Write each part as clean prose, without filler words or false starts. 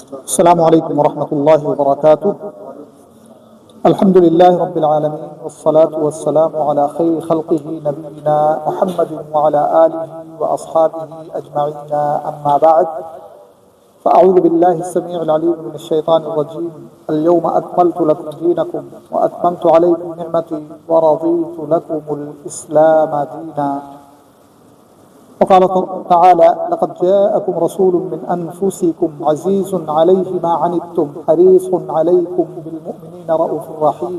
السلام علیکم ورحمۃ اللہ وبرکاتہ۔ الحمد للہ رب العالمین والصلاة والسلام علی خیر خلقہ نبینا محمد وعلی آلہ واصحابہ اجمعین، اما بعد فاعوذ باللہ السمیع العلیم من الشیطان الرجیم۔ اليوم اکملت لکم دینکم واتممت علیکم نعمتی ورضیت لکم الاسلام دینا۔ وقال تعالى: لقد جاءكم رسول من أنفسكم عزيز عليه ما عنتم حريص عليكم بالمؤمنين رؤوف رحيم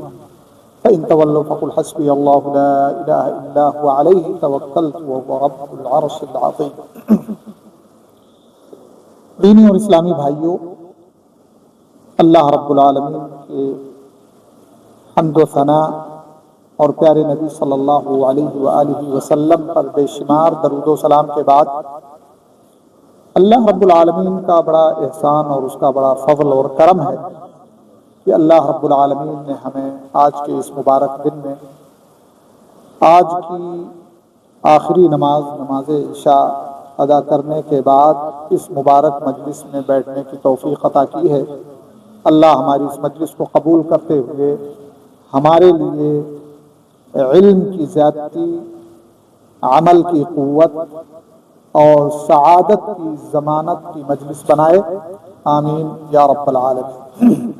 فإن تولوا فقل حسبي الله لا إله إلا هو عليه توكلت وهو رب العرش العظيم۔ دینی اور اسلامی بھائیوں، اللہ رب العالمین کے حمد و ثنا اور پیارے نبی صلی اللہ علیہ وآلہ وسلم پر بے شمار درود و سلام کے بعد اللہ رب العالمین کا بڑا احسان اور اس کا بڑا فضل اور کرم ہے کہ اللہ رب العالمین نے ہمیں آج کے اس مبارک دن میں آج کی آخری نماز عشاء ادا کرنے کے بعد اس مبارک مجلس میں بیٹھنے کی توفیق عطا کی ہے۔ اللہ ہماری اس مجلس کو قبول کرتے ہوئے ہمارے لیے علم کی زیادتی، عمل کی قوت اور سعادت کی ضمانت کی مجلس بنائے، آمین یا رب العالمین۔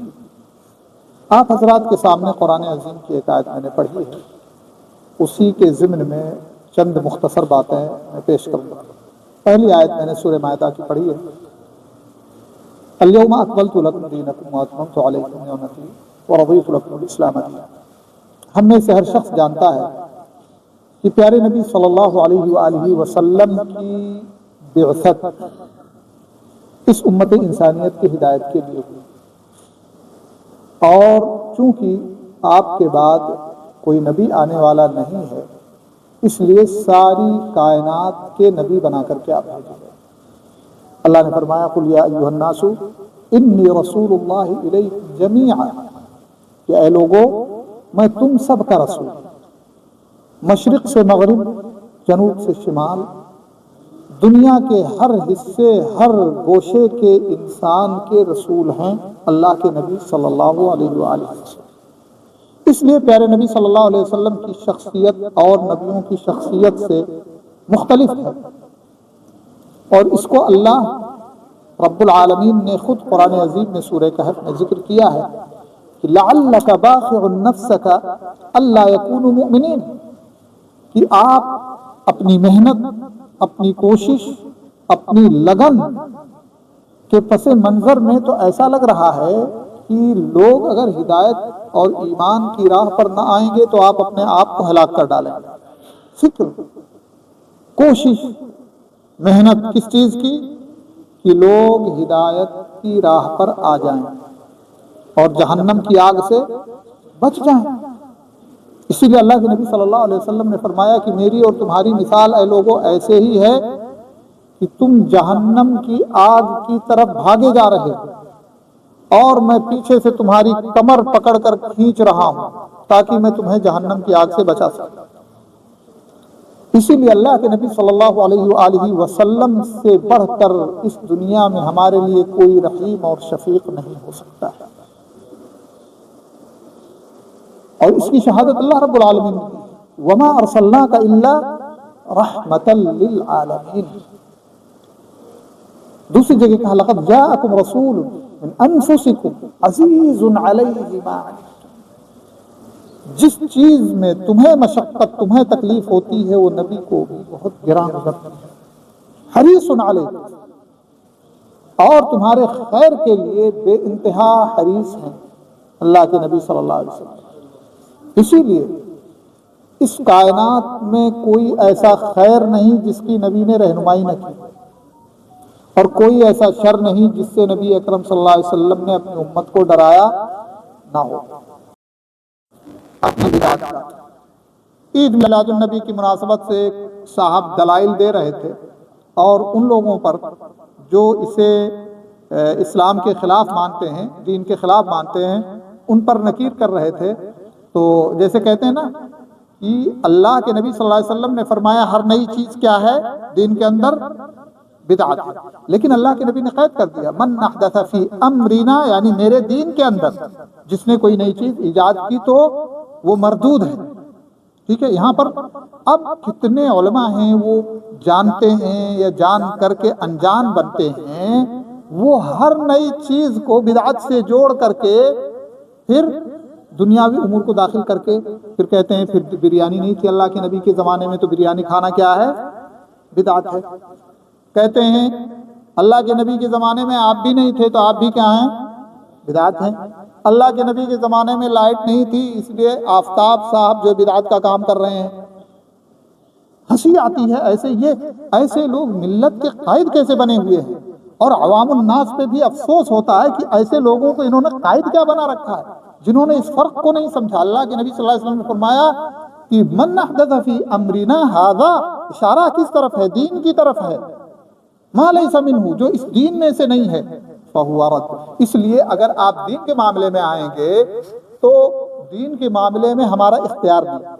آپ حضرات کے سامنے قرآن عظیم کی ایک آیت میں نے پڑھی ہے، اسی کے ضمن میں چند مختصر باتیں میں پیش کروں گا۔ پہلی آیت میں نے سورہ مائدہ کی پڑھی ہے، اليوم اکملت لکم دینکم واتممت علیکم نعمتی ورضیت لکم الاسلام دینا۔ ہم میں سے ہر شخص جانتا ہے کہ پیارے نبی صلی اللہ علیہ وآلہ وسلم کی بعثت اس امت انسانیت کی ہدایت کے لیے ہوئی، اور چونکہ آپ کے بعد کوئی نبی آنے والا نہیں ہے، اس لیے ساری کائنات کے نبی بنا کر کے آپ بھیجے گئے۔ اللہ نے فرمایا: قل یا ایھا الناس انی رسول اللہ الیکم جمیعا، کہ اے لوگو میں تم سب کا رسول ہوں، مشرق سے مغرب، جنوب سے شمال، دنیا کے ہر حصے، ہر گوشے کے انسان کے رسول ہیں اللہ کے نبی صلی اللہ علیہ وآلہ وسلم۔ اس لیے پیارے نبی صلی اللہ علیہ وسلم کی شخصیت اور نبیوں کی شخصیت سے مختلف ہے، اور اس کو اللہ رب العالمین نے خود قرآن عظیم میں سورہ کہف میں ذکر کیا ہے کہ لعلک باخع نفسک الا یکونوا مؤمنین، کہ آپ اپنی محنت، اپنی کوشش، اپنی لگن کے پس منظر میں تو ایسا لگ رہا ہے کہ لوگ اگر ہدایت اور ایمان کی راہ پر نہ آئیں گے تو آپ اپنے آپ کو ہلاک کر ڈالیں گے۔ فکر، کوشش، محنت کس چیز کی؟ کہ لوگ ہدایت کی راہ پر آ جائیں اور جہنم کی آگ سے بچ جائیں۔ اسی لیے اللہ کے نبی صلی اللہ علیہ وسلم نے فرمایا کہ میری اور تمہاری مثال اے لوگوں ایسے ہی ہے کہ تم جہنم کی آگ کی طرف بھاگے جا رہے ہو اور میں پیچھے سے تمہاری کمر پکڑ کر کھینچ رہا ہوں تاکہ میں تمہیں جہنم کی آگ سے بچا سکوں۔ اسی لیے اللہ کے نبی صلی اللہ علیہ وآلہ وسلم سے بڑھ کر اس دنیا میں ہمارے لیے کوئی رحیم اور شفیق نہیں ہو سکتا ہے، اور اس کی شہادت اللہ رب العالمین نے دی، وما ارسلناک الا رحمتا للعالمین۔ دوسری جگہ کہا لقد جاءکم رسول من انفسکم عزیز علیہ ما عنتم، جس چیز میں تمہیں مشقت، تمہیں تکلیف ہوتی ہے وہ نبی کو بھی بہت گراں گزرتی ہے، حریص علیکم، اور تمہارے خیر کے لیے بے انتہا حریص ہیں اللہ کے نبی صلی اللہ علیہ وسلم۔ اسی لیے اس کائنات میں کوئی ایسا خیر نہیں جس کی نبی نے رہنمائی نہ کی، اور کوئی ایسا شر نہیں جس سے نبی اکرم صلی اللہ علیہ وسلم نے اپنی امت کو ڈرایا نہ ہو۔ عید میلاد النبی کی مناسبت سے صاحب دلائل دے رہے تھے، اور ان لوگوں پر جو اسے اسلام کے خلاف مانتے ہیں، دین کے خلاف مانتے ہیں، ان پر نکیر کر رہے تھے۔ تو جیسے کہتے ہیں نا کہ اللہ کے نبی صلی اللہ علیہ وسلم نے فرمایا ہر نئی چیز کیا ہے دین کے اندر؟ بدعت ہے. لیکن اللہ کے نبی نے قید کر دیا من احدث فی امرنا، یعنی میرے دین کے اندر جس نے کوئی نئی چیز ایجاد کی تو وہ مردود ہے. ٹھیک ہے. یہاں پر اب کتنے علماء ہیں وہ جانتے ہیں یا جان کر کے انجان بنتے ہیں، وہ ہر نئی چیز کو بدعت سے جوڑ کر کے پھر دنیاوی امور کو داخل کر کے پھر کہتے ہیں پھر بریانی نہیں تھی اللہ کے نبی کے زمانے میں تو بریانی کھانا کیا ہے؟ بدعت ہے. کہتے ہیں اللہ کے نبی کے زمانے میں آپ بھی نہیں تھے تو آپ بھی کیا ہیں؟ بدعت ہیں. اللہ کے نبی کے زمانے میں لائٹ نہیں تھی اس لیے آفتاب صاحب جو بدعت کا کام کر رہے ہیں. ہنسی آتی ہے ایسے لوگ ملت کے قائد کیسے بنے ہوئے ہیں، اور عوام الناس پہ بھی افسوس ہوتا ہے کہ ایسے لوگوں کو انہوں نے قائد کیا بنا رکھا ہے جنہوں نے اس فرق کو نہیں سمجھا. اللہ کے نبی صلی اللہ علیہ وسلم نے فرمایا کہ من احدث فی امرنا ھذا، اشارہ کس طرف ہے؟ دین کی طرف ہے. ما لیس منہ، جو اس دین میں سے نہیں ہے، فہو رد. اس لیے اگر آپ دین کے معاملے میں آئیں گے تو دین کے معاملے میں ہمارا اختیار نہیں،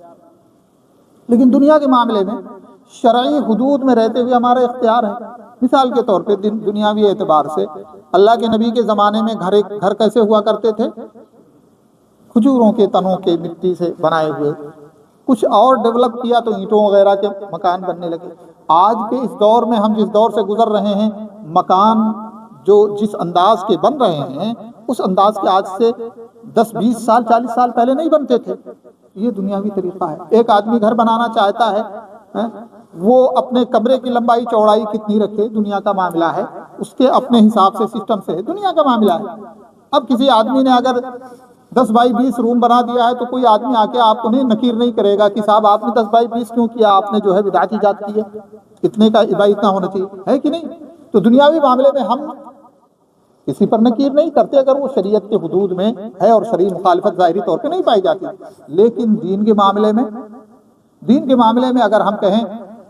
لیکن دنیا کے معاملے میں شرعی حدود میں رہتے ہوئے ہمارا اختیار ہے. مثال کے طور پہ دنیاوی اعتبار سے اللہ کے نبی کے زمانے میں گھر کیسے ہوا کرتے تھے؟ کھجوروں کے تنوں کے مٹی سے بنائے ہوئے. کچھ اور ڈیولپ کیا تو اینٹوں وغیرہ کے مکان بننے لگے. آج کے اس دور میں ہم جس دور سے گزر رہے ہیں، مکان جو جس انداز کے بن رہے ہیں اس انداز کے آج سے 10-20 سال 40 سال پہلے نہیں بنتے تھے. یہ دنیاوی طریقہ ہے. ایک آدمی گھر بنانا چاہتا ہے، وہ اپنے کمرے کی لمبائی چوڑائی کتنی رکھے دنیا کا معاملہ ہے، اس کے اپنے حساب سے سسٹم سے دنیا کا معاملہ ہے. اب کسی آدمی نے اگر 10x20 روم بنا دیا ہے تو کوئی آدمی آ کے آپ کو نکیر نہیں کرے گا کہ صاحب آپ نے 10x20 کیوں کیا، آپ نے جو ہے بدعت ایجاد کی ہے، اتنے کا اتنا ہونا چاہیے، ہے کہ نہیں؟ تو دنیاوی معاملے میں ہم کسی پر نکیر نہیں کرتے اگر وہ شریعت کے حدود میں ہے اور شرعی مخالفت ظاہری طور پہ نہیں پائی جاتی. لیکن دین کے معاملے میں اگر ہم کہیں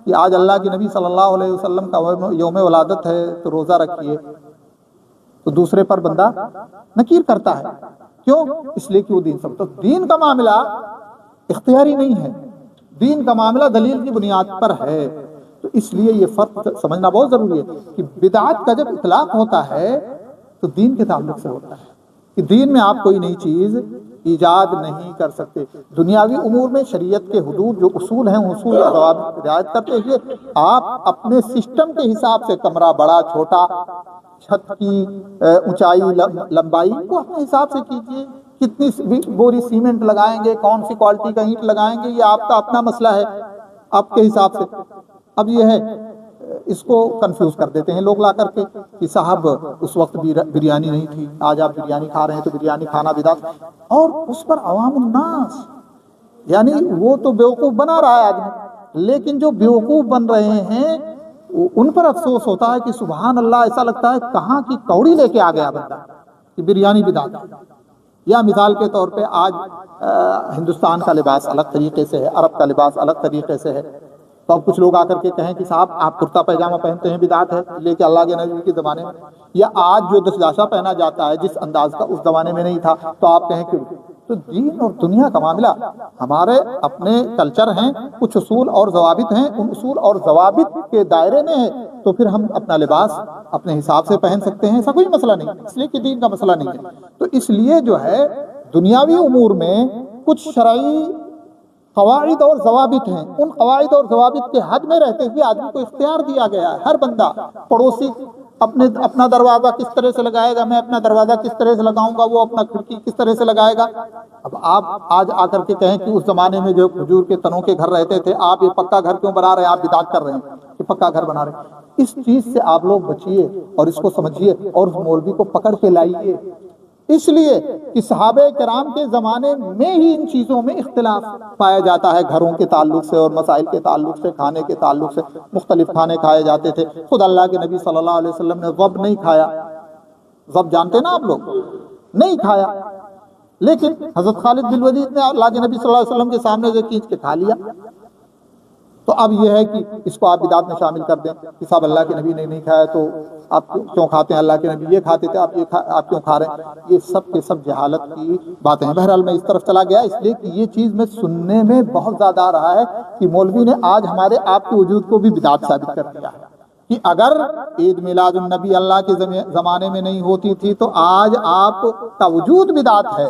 کہ آج اللہ کے نبی صلی اللہ علیہ وسلم کا یوم ولادت ہے تو روزہ رکھیے، تو دوسرے پر بندہ نکیر کرتا ہے. کیوں؟ اس لیے کہ وہ دین سمجھتا. تو دین کا معاملہ اختیاری نہیں ہے، دین کا معاملہ دلیل کی بنیاد پر ہے. تو اس لیے یہ فرق سمجھنا بہت ضروری ہے کہ بدعت کا جب اطلاق ہوتا ہے تو دین کے تعلق سے ہوتا ہے کہ دین میں آپ کوئی نئی چیز ایجاد نہیں کر سکتے. دنیاوی امور میں شریعت کے حدود جو اصول ہیں اصول اور ضوابط رعایت کرتے ہوئے آپ اپنے سسٹم کے حساب سے کمرہ بڑا چھوٹا، چھت کی اونچائی لمبائی کو اپنے حساب سے کیجیے. کتنی بوری سیمنٹ لگائیں گے، کون سی کوالٹی کا اینٹ لگائیں گے، یہ آپ کا اپنا مسئلہ ہے آپ کے حساب سے. اب یہ ہے اس کو کنفیوز کر دیتے ہیں لوگ لا کر کے کہ صاحب اس وقت بریانی نہیں تھی، آج آپ بریانی کھا رہے ہیں تو بریانی کھانا بدعت. اور اس پر عوام الناس، یعنی وہ تو بیوقوف بنا رہا ہے آدمی، لیکن جو بیوقوف بن رہے ہیں ان پر افسوس ہوتا ہے کہ سبحان اللہ، ایسا لگتا ہے کہاں کی کوڑی لے کے آ گیا بندہ کہ بریانی بدعت ہے. یا مثال کے طور پہ آج ہندوستان کا لباس الگ طریقے سے ہے، عرب کا لباس الگ طریقے سے ہے. تو اب کچھ لوگ آ کر کے کہیں کہ صاحب آپ کرتا پیجامہ پہنتے ہیں بدعت ہے، لے کے اللہ کے نبی کے زمانے میں. یا آج جو دستاشا پہنا جاتا ہے جس انداز کا اس زمانے میں نہیں تھا تو آپ کہیں کہ. تو دین اور دنیا کا معاملہ ہمارے اپنے کلچر ہیں، کچھ اصول اور ضوابط ہیں، ان اصول اور ضوابط کے دائرے میں ہے تو پھر ہم اپنا لباس اپنے حساب سے پہن سکتے ہیں، ایسا کوئی مسئلہ نہیں، اس لیے کہ دین کا مسئلہ نہیں ہے. تو اس لیے جو ہے دنیاوی امور میں کچھ شرعی قواعد اور ضوابط ہیں، ان قواعد اور ضوابط کے حد میں رہتے ہوئے آدمی کو اختیار دیا گیا ہے. ہر بندہ، پڑوسی اپنا دروازہ کس طرح سے لگائے گا، میں اپنا دروازہ کس طرح سے لگاؤں گا، وہ اپنا کھڑکی کس طرح سے لگائے گا. اب آپ آج آ کر کے کہیں کہ اس زمانے میں جو کھجور کے تنوں کے گھر رہتے تھے، آپ یہ پکا گھر کیوں بنا رہے ہیں، آپ بدعت کر رہے ہیں کہ پکا گھر بنا رہے ہیں. اس چیز سے آپ لوگ بچیے اور اس کو سمجھیے اور اس مولوی کو پکڑ کے لائیے. اس لیے کہ صحابہ کرام کے زمانے میں ہی ان چیزوں میں اختلاف پایا جاتا ہے، گھروں کے تعلق سے اور مسائل کے تعلق سے، کھانے کے تعلق سے مختلف کھانے کھائے جاتے تھے. خود اللہ کے نبی صلی اللہ علیہ وسلم نے ضب نہیں کھایا. ضب جانتے نا آپ لوگ؟ نہیں کھایا، لیکن حضرت خالد بن ولید نے اللہ کے نبی صلی اللہ علیہ وسلم کے سامنے سے کھینچ کے کھا لیا. تو اب یہ ہے کہ اس کو آپ بدعت میں شامل کر دیں کہ صاحب اللہ کے نبی نے نہیں کھایا تو آپ کیوں کھاتے ہیں، اللہ کے نبی یہ کھاتے تھے آپ کیوں کھا رہے ہیں. یہ سب کے سب جہالت کی باتیں ہیں. بہرحال میں اس طرف چلا گیا اس لیے کہ یہ چیز میں سننے میں بہت زیادہ آ رہا ہے کہ مولوی نے آج ہمارے آپ کے وجود کو بھی بدعت ثابت کر دیا ہے. کہ اگر عید میلاد النبی اللہ کے زمانے میں نہیں ہوتی تھی تو آج آپ کا وجود بدعت ہے،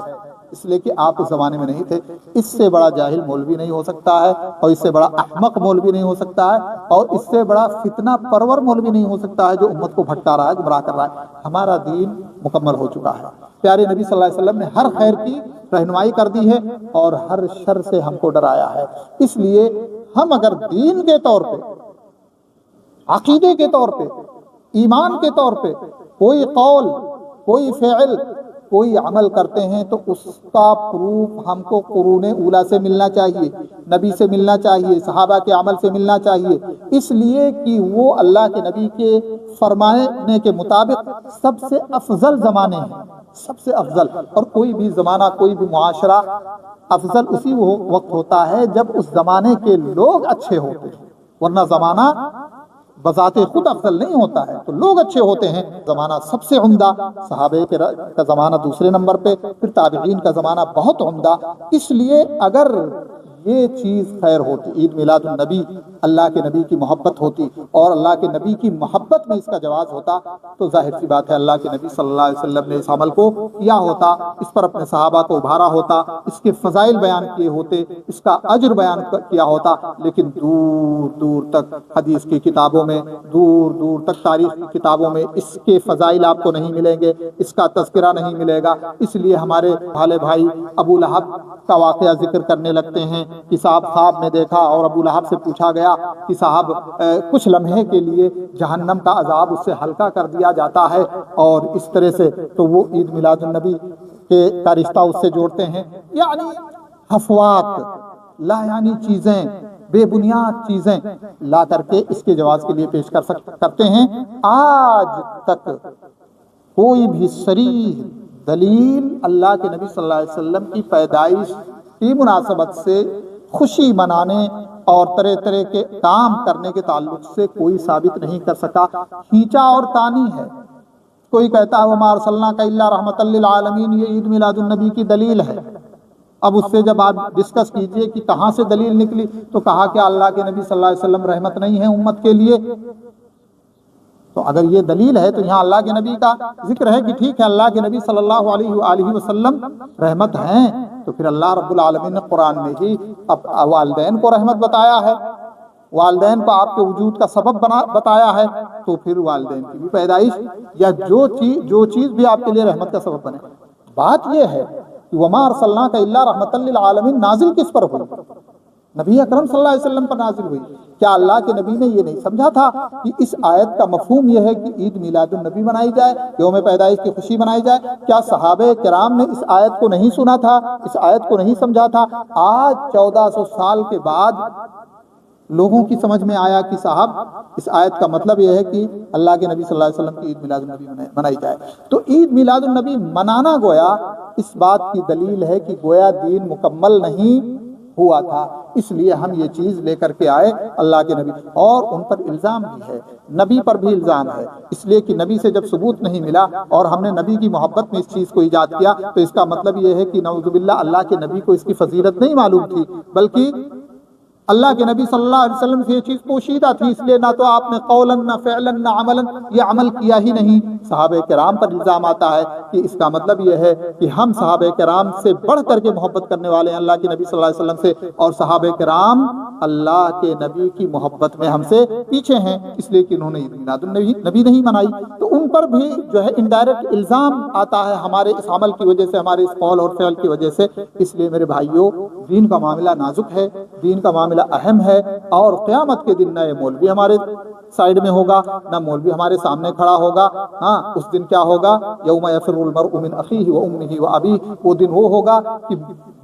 اس لیے کہ آپ اس زمانے میں نہیں تھے۔ اس سے بڑا جاہل مولوی نہیں ہو سکتا ہے، اور اس سے بڑا احمق مولوی نہیں ہو سکتا ہے، اور اس سے بڑا فتنہ پرور مولوی نہیں ہو سکتا ہے جو امت کو بھٹکا رہا ہے، گمراہ کر رہا ہے۔ ہمارا دین مکمل ہو چکا ہے۔ پیارے نبی صلی اللہ علیہ وسلم نے ہر خیر کی رہنمائی کر دی ہے اور ہر شر سے ہم کو ڈرایا ہے۔ اس لیے ہم اگر دین کے طور پہ، عقیدے کے طور پہ، ایمان کے طور پہ کوئی قول، کوئی فعل، کوئی عمل کرتے ہیں تو اس کا پروف ہم کو قرون اولیٰ سے ملنا چاہیے، نبی سے ملنا چاہیے، صحابہ کے عمل سے ملنا چاہیے، اس لیے کہ وہ اللہ کے نبی کے فرمانے کے مطابق سب سے افضل زمانے ہیں، سب سے افضل۔ اور کوئی بھی زمانہ، کوئی بھی معاشرہ افضل اسی وقت ہوتا ہے جب اس زمانے کے لوگ اچھے ہوتے ہیں، ورنہ زمانہ بذات خود افضل نہیں ہوتا ہے، تو لوگ اچھے ہوتے ہیں۔ زمانہ سب سے عمدہ صحابہ کا زمانہ دوسرے نمبر پہ، پھر تابعین کا زمانہ بہت عمدہ۔ اس لیے اگر یہ چیز خیر ہوتی، عید میلاد النبی اللہ کے نبی کی محبت ہوتی اور اللہ کے نبی کی محبت میں اس کا جواز ہوتا، تو ظاہر سی بات ہے اللہ کے نبی صلی اللہ علیہ وسلم نے اس عمل کو کیا ہوتا، اس پر اپنے صحابہ کو ابھارا ہوتا، اس کے فضائل بیان کیے ہوتے، اس کا اجر بیان کیا ہوتا۔ لیکن دور دور تک حدیث کی کتابوں میں، دور دور تک تاریخ کی کتابوں میں اس کے فضائل آپ کو نہیں ملیں گے، اس کا تذکرہ نہیں ملے گا۔ اس لیے ہمارے بھالے بھائی ابو لہب کا واقعہ ذکر کرنے لگتے ہیں کہ صاحب خواب میں دیکھا، اور ابو لہب سے پوچھا گیا کہ صاحب کچھ لمحے کے لیے جہنم کا عذاب اس سے ہلکا کر دیا جاتا ہے، اور اس طرح سے تو وہ عید میلاد النبی کا رشتہ اس سے جوڑتے ہیں۔ یعنی حفوات، لا یعنی چیزیں، بے بنیاد چیزیں لا کر کے اس کے جواز کے لیے پیش کرتے ہیں۔ آج تک کوئی بھی صریح دلیل اللہ کے نبی صلی اللہ علیہ وسلم کی پیدائش کی مناسبت سے خوشی منانے اور طرح طرح کے کام کرنے کے تعلق سے کوئی ثابت نہیں کر سکا، کھینچا اور تانی ہے۔ کوئی کہتا ہے وما ارسلناک الا رحمۃ للعالمین، یہ عید میلاد النبی کی دلیل ہے۔ اب اس سے جب آپ ڈسکس کیجئے کہ کہاں سے دلیل نکلی، تو کہا کہ اللہ کے نبی صلی اللہ علیہ وسلم رحمت نہیں ہے امت کے لیے۔ تو اگر یہ دلیل ہے تو یہاں اللہ کے نبی کا ذکر ہے کہ ٹھیک ہے اللہ کے نبی صلی اللہ علیہ وآلہ وسلم رحمت ہیں، تو پھر اللہ رب العالمین نے قرآن میں ہی والدین کو رحمت بتایا ہے، والدین کو آپ کے وجود کا سبب بتایا ہے، تو پھر والدین کی بھی پیدائش یا جو چیز بھی آپ کے لیے رحمت کا سبب بنے۔ بات یہ ہے کہ وما ارسلناک الا رحمۃ للعالمین نازل کس پر ہوئی؟ نبی اکرم صلی اللہ علیہ وسلم پر نازل ہوئی۔ کیا اللہ کے نبی نے یہ نہیں سمجھا تھا کہ اس آیت کا مفہوم یہ ہے کہ عید میلاد النبی منائی جائے، یوم پیدائش کی خوشی منائی جائے؟ کیا صحابہ کرام نے اس آیت کو نہیں سنا تھا، اس آیت کو نہیں سمجھا تھا؟ آج 1400 سال کے بعد لوگوں کی سمجھ میں آیا کہ صاحب اس آیت کا مطلب یہ ہے کہ اللہ کے نبی صلی اللہ علیہ وسلم کی عید میلاد النبی منائی جائے۔ تو عید میلاد النبی منانا گویا اس بات کی دلیل ہے کہ گویا دین مکمل نہیں ہوا تھا، اس لیے ہم یہ چیز لے کر کے آئے اللہ کے نبی، اور ان پر الزام بھی ہے، نبی پر بھی الزام ہے، اس لیے کہ نبی سے جب ثبوت نہیں ملا اور ہم نے نبی کی محبت میں اس چیز کو ایجاد کیا، تو اس کا مطلب یہ ہے کہ نعوذ باللہ اللہ کے نبی کو اس کی فضیلت نہیں معلوم تھی، بلکہ اللہ کے نبی صلی اللہ علیہ وسلم سے یہ چیز پوشیدہ تھی، اس لیے نہ تو آپ نے قولا نہ فعلا نہ عملا یہ عمل کیا ہی نہیں۔ صحابہ کرام پر الزام آتا ہے کہ اس کا مطلب یہ ہے کہ ہم صحابہ کرام سے بڑھ کر کے محبت کرنے والے ہیں اللہ کے نبی صلی اللہ علیہ وسلم سے، اور صحابہ کرام اللہ کے نبی کی محبت میں ہم سے پیچھے ہیں، اس لیے کہ انہوں نے عید میلاد النبی نہیں منائی۔ تو ان پر بھی جو ہے انڈائریکٹ الزام آتا ہے ہمارے اس عمل کی وجہ سے، ہمارے اس قول اور فعل کی وجہ سے۔ اس لیے میرے بھائیوں، دین کا معاملہ نازک ہے، دین کا معاملہ اہم ہے، اور قیامت کے دن نہ یہ مولوی ہمارے سائیڈ میں ہوگا، نہ مولوی ہمارے سامنے کھڑا ہوگا۔ ہاں، اس دن کیا ہوگا؟ یوم یفر المرء من اخیہ وامہ وابیہ، وہ دن وہ ہوگا کہ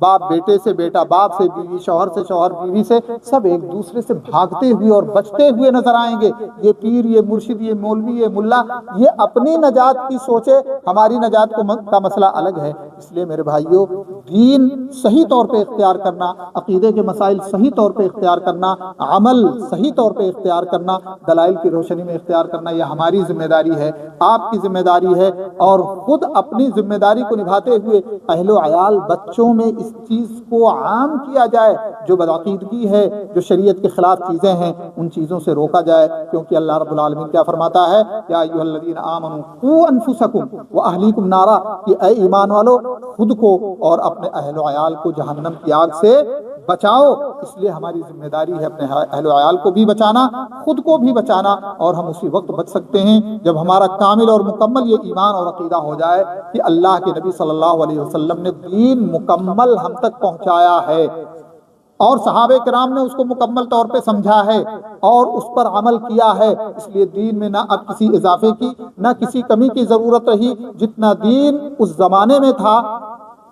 باپ بیٹے سے، بیٹا باپ سے، بیوی شوہر سے، شوہر بیوی سے، سب ایک دوسرے سے بھاگتے ہوئے اور بچتے ہوئے نظر آئیں گے۔ یہ پیر، یہ مرشد، یہ مولوی، یہ ملا، یہ اپنی نجات کی سوچے، ہماری نجات کا مسئلہ الگ ہے۔ اس لیے میرے بھائیوں، دین صحیح طور پہ اختیار کرنا، عقیدے کے مسائل صحیح طور پہ اختیار کرنا، عمل صحیح طور پہ اختیار کرنا، دلائل کی روشنی میں اختیار کرنا، یہ ہماری ذمہ داری ہے، آپ کی ذمہ داری ہے۔ اور خود اپنی ذمہ داری کو نبھاتے ہوئے اہل و عیال بچوں میں اس چیز کو عام کیا جائے، جو بدعقیدگی ہے، جو شریعت کے خلاف چیزیں ہیں، ان چیزوں سے روکا جائے، کیونکہ اللہ رب العالمین کیا فرماتا ہے؟ یا ایھا الذین آمنوا قوا انفسکم واہلیکم نارا، کہ اے ایمان والو خود کو اور اپنے اہل و عیال کو جہنم کی آگ سے بچاؤ۔ اس لیے ہماری ذمہ داری ہے اپنے اہل و عیال کو بھی بچانا، خود کو بھی بچانا، اور ہم اسی وقت بچ سکتے ہیں جب ہمارا کامل اور مکمل یہ ایمان اور عقیدہ ہو جائے کہ اللہ کے نبی صلی اللہ علیہ وسلم نے دین مکمل ہم تک پہنچایا ہے، اور صحابہ کرام نے اس کو مکمل طور پہ سمجھا ہے اور اس پر عمل کیا ہے۔ اس لیے دین میں نہ اب کسی اضافے کی نہ کسی کمی کی ضرورت رہی، جتنا دین اس زمانے میں تھا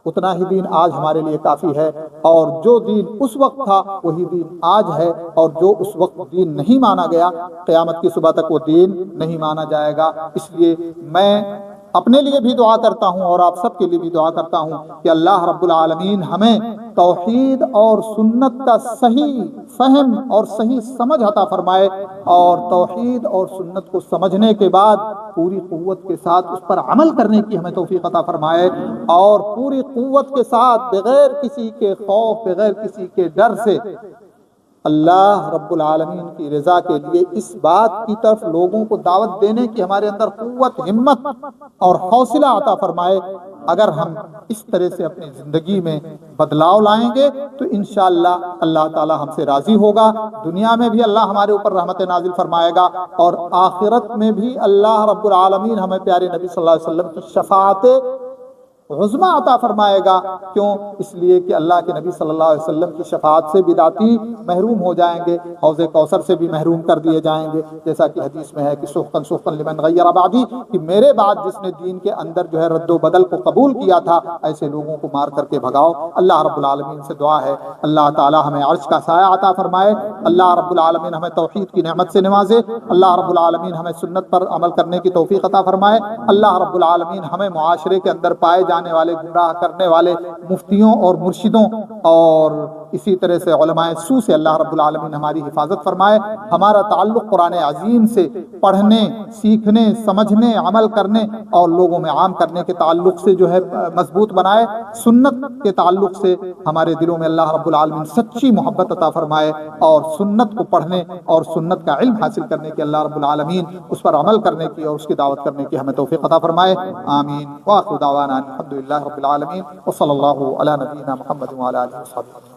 اتنا ہی دین آج ہمارے لیے کافی ہے، اور جو دین اس وقت تھا وہی دین آج ہے، اور جو اس وقت دین نہیں مانا گیا قیامت کی صبح تک وہ دین نہیں مانا جائے گا۔ اس لیے میں اپنے لیے بھی دعا کرتا ہوں اور آپ سب کے لیے بھی دعا کرتا ہوں کہ اللہ رب العالمین ہمیں توحید اور سنت کا صحیح فہم اور صحیح سمجھ عطا فرمائے، اور توحید اور سنت کو سمجھنے کے بعد پوری قوت کے ساتھ اس پر عمل کرنے کی ہمیں توفیق عطا فرمائے، اور پوری قوت کے ساتھ بغیر کسی کے خوف، بغیر کسی کے ڈر سے اللہ رب العالمین کی رضا کے لیے اس بات کی طرف لوگوں کو دعوت دینے کی ہمارے اندر قوت، ہمت اور حوصلہ عطا فرمائے۔ اگر ہم اس طرح سے اپنی زندگی میں بدلاؤ لائیں گے تو انشاءاللہ اللہ تعالی ہم سے راضی ہوگا، دنیا میں بھی اللہ ہمارے اوپر رحمت نازل فرمائے گا، اور آخرت میں بھی اللہ رب العالمین ہمیں پیارے نبی صلی اللہ علیہ وسلم کی شفاعت عظمیٰ عطا فرمائے گا۔ کیوں؟ اس لیے کہ اللہ کے نبی صلی اللہ علیہ وسلم کی شفاعت سے بدعتی محروم ہو جائیں گے، حوض کوثر سے بھی محروم کر دیے جائیں گے، جیسا کہ حدیث میں ہے کہ سحقاً سحقاً لمن غیر بعدی، کہ میرے بعد جس نے دین کے اندر جو ہے رد و بدل کو قبول کیا تھا، ایسے لوگوں کو مار کر کے بھگاؤ۔ اللہ رب العالمین سے دعا ہے اللہ تعالی ہمیں عرش کا سایہ عطا فرمائے، اللہ رب العالمین ہمیں توحید کی نعمت سے نوازے، اللہ رب العالمین ہمیں سنت پر عمل کرنے کی توفیق عطا فرمائے، اللہ رب العالمین ہمیں معاشرے کے اندر پائے جانے والے گمراہ کرنے والے مفتیوں اور مرشدوں اور اسی طرح سے علماء سو سے اللہ رب العالمین ہماری حفاظت فرمائے، ہمارا تعلق قرآن عظیم سے پڑھنے، سیکھنے، سمجھنے، عمل کرنے اور لوگوں میں عام کرنے کے تعلق سے جو ہے مضبوط بنائے، سنت کے تعلق سے ہمارے دلوں میں اللہ رب العالمین سچی محبت عطا فرمائے، اور سنت کو پڑھنے اور سنت کا علم حاصل کرنے کی اللہ رب العالمین اس پر عمل کرنے کی اور اس کی دعوت کرنے کی ہمیں توفیق عطا فرمائے۔ آمین۔ وآخر دعوانا الحمدللہ رب العالمین، وصلی اللہ علی نبینا محمد وعلی آلہ وصحبہ۔